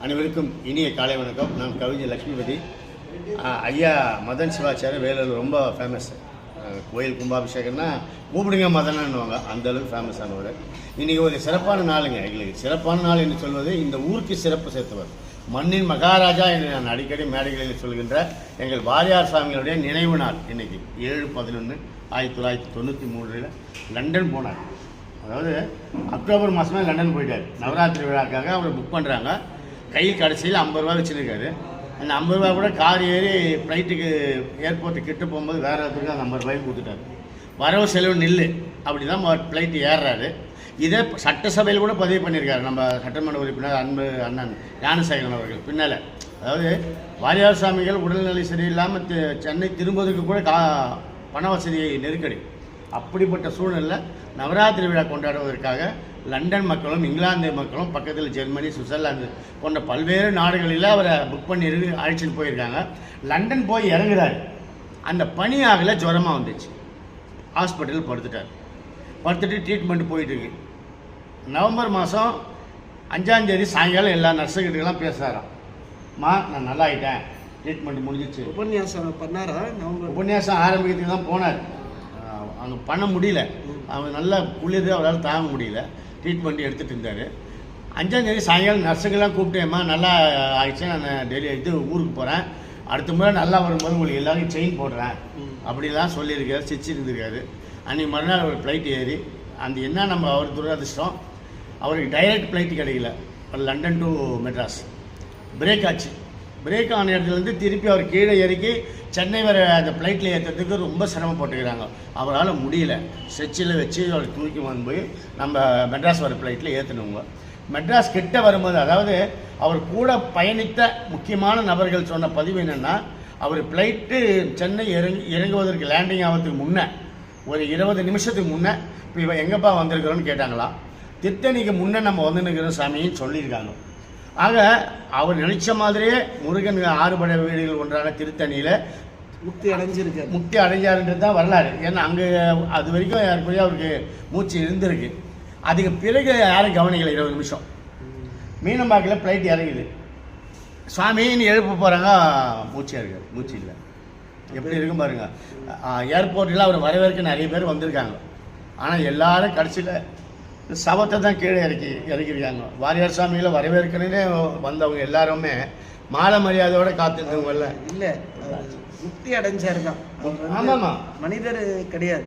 அனைவருக்கும் இனிய காலை வணக்கம். நான் கவிஞர் லட்சுமிபதி. ஐயா மதன் சிவாச்சாரிய வேலூர் ரொம்ப ஃபேமஸ். கோயில் கும்பாபிஷேகம்னா கூப்பிடுங்க மதனான்னுவாங்க, அந்தளவுக்கு ஃபேமஸ் ஆனவர். இன்றைக்கி ஒரு சிறப்பான நாளுங்க. எங்களுக்கு சிறப்பான நாள் என்று சொல்வது இந்த ஊருக்கு சிறப்பு சேர்த்தவர், மண்ணின் மகாராஜா என்று நான் அடிக்கடி மேடைகளில் சொல்கின்ற எங்கள் வாரியார் சாமிகளுடைய நினைவு நாள். இன்றைக்கி 7/11/1993 லண்டன் போனார். அதாவது அக்டோபர் மாதமே லண்டன் போயிட்டார். நவராத்திரி விழாக்காக அவர் புக் பண்ணுறாங்க. கையில் கடைசியில் 50 ரூபா வச்சுருக்காரு. அந்த 50 ரூபா கூட கார் ஏறி ஃப்ளைட்டுக்கு ஏர்போர்ட்டு கிட்ட போகும்போது வேறு இடத்துக்கு அந்த 50 ரூபாய்க்கு கொடுத்துட்டாரு. வரவு செலவு நில்லு அப்படி தான் ஃப்ளைட்டு ஏறுறாரு. இதை சட்டசபையில் கூட பதிவு பண்ணியிருக்காரு நம்ம சட்டமன்ற உறுப்பினர் அன்பு அண்ணன் ஞானசேகரன் அவர்கள். பின்னால் அதாவது வாரியார் சாமிகள் உடல்நிலை சரியில்லாமல் சென்னை திரும்புவதற்கு கூட பண வசதி நெருக்கடி. அப்படிப்பட்ட சூழ்நிலை நவராத்திரி விழா கொண்டாடுவதற்காக லண்டன் மக்களும் இங்கிலாந்து மக்களும் பக்கத்தில் ஜெர்மனி, சுவிட்சர்லாந்து போன்ற பல்வேறு நாடுகளில் அவரை புக் பண்ணி அழைச்சிட்டு போயிருக்காங்க. லண்டன் போய் இறங்குறாரு. அந்த பனியாகல ஜுரமாக வந்துச்சு. ஹாஸ்பிட்டலில் படுத்துட்டு ட்ரீட்மெண்ட் போயிட்டுருக்கு. நவம்பர் மாதம் 5ஆம் தேதி சாயங்காலம் எல்லா நர்ஸுக்கிட்டலாம் பேசுகிறாராம். நான் நல்லா ஆகிட்டேன், ட்ரீட்மெண்ட் முடிஞ்சிச்சு. உபன்யாசம் பண்ணாரா? உபன்யாசம் ஆரம்பிக்கிறதுக்கு தான் போனார். அங்கே பண்ண முடியல. அவங்க நல்லா குளிர் அவரால் தாங்க முடியல. ட்ரீட்மெண்ட் எடுத்துகிட்டு இருந்தார். 5ஆம் தேதி சாயங்காலம் நர்ஸுக்கெல்லாம் கூப்பிட்டேம்மா நல்லா ஆகிடுச்சு, நான் டெய்லி ஊருக்கு போகிறேன், அடுத்த முறை நல்லா வரும்போது உங்களுக்கு எல்லாருக்கும் செயின் போடுறேன் அப்படிலாம் சொல்லியிருக்காரு, சிரிச்சிருந்துருக்காரு. அன்றைக்கி மறுநாள் ஒரு ஃப்ளைட் ஏறி அந்த என்ன நம்ம அவர் துரதிர்ஷ்டம், அவருக்கு டைரக்ட் ஃப்ளைட்டு கிடைக்கல. லண்டன் டு மெட்ராஸ் பிரேக் ஆச்சு. பிரேக் ஆன இடத்துலேருந்து திருப்பி அவர் கீழே இறக்கி சென்னை வர அந்த ஃப்ளைட்டில் ஏற்றுறதுக்கு ரொம்ப சிரமப்பட்டுக்கிறாங்க. அவரால் முடியல. ஸ்ட்ரெச்சில் வச்சு அவர் தூக்கி வந்து போய் நம்ம மெட்ராஸ் வர ஃப்ளைட்டில் ஏற்றணுங்க. மெட்ராஸ் கிட்ட வரும்போது, அதாவது அவர் கூட பயணித்த முக்கியமான நபர்கள் சொன்ன பதிவு என்னென்னா, அவர் ஃப்ளைட்டு சென்னை இறங்குவதற்கு லேண்டிங் ஆகிறதுக்கு முன்னே ஒரு 20 நிமிஷத்துக்கு முன்னே இப்போ இவன் எங்கேப்பா வந்திருக்கிறோன்னு கேட்டாங்களா. திருத்தணிக்கு முன்னே நம்ம வந்துருக்கிறோம் சாமின்னு சொல்லியிருக்காங்க. ஆக அவர் நினைச்ச மாதிரியே முருகன் 6 படை வீடுகள் ஒன்றான திருத்தணியில் முக்தி அடைஞ்சாருன்றது தான் வரலாறு. ஏன்னா அங்கே அது வரைக்கும் யாருக்குரிய அவருக்கு மூச்சு இருந்திருக்கு. அதுக்கு பிறகு யாரும் கவனிக்கலை. 20 நிமிஷம் மீனம்பாக்கில் ஃப்ளைட் இறங்குது. சுவாமின்னு எழுப்ப போகிறாங்க, மூச்சே இருக்காது, மூச்சு இல்லை. எப்படி இருக்கும் பாருங்க. ஏர்போர்ட்டில் அவர் வரவேற்க நிறைய பேர் வந்திருக்காங்க. ஆனால் எல்லாரும் கடைசியில் சவத்தை தான் கீழே இறக்கிருக்காங்க. வாரியார் சாமியில் வரவேற்கனே வந்தவங்க எல்லாருமே மாலை மரியாதையோட காத்திருந்தவங்கல்ல இல்லை, முக்தி அடைஞ்சாரு தான். ஆமாம்மா, மனிதர் கிடையாது.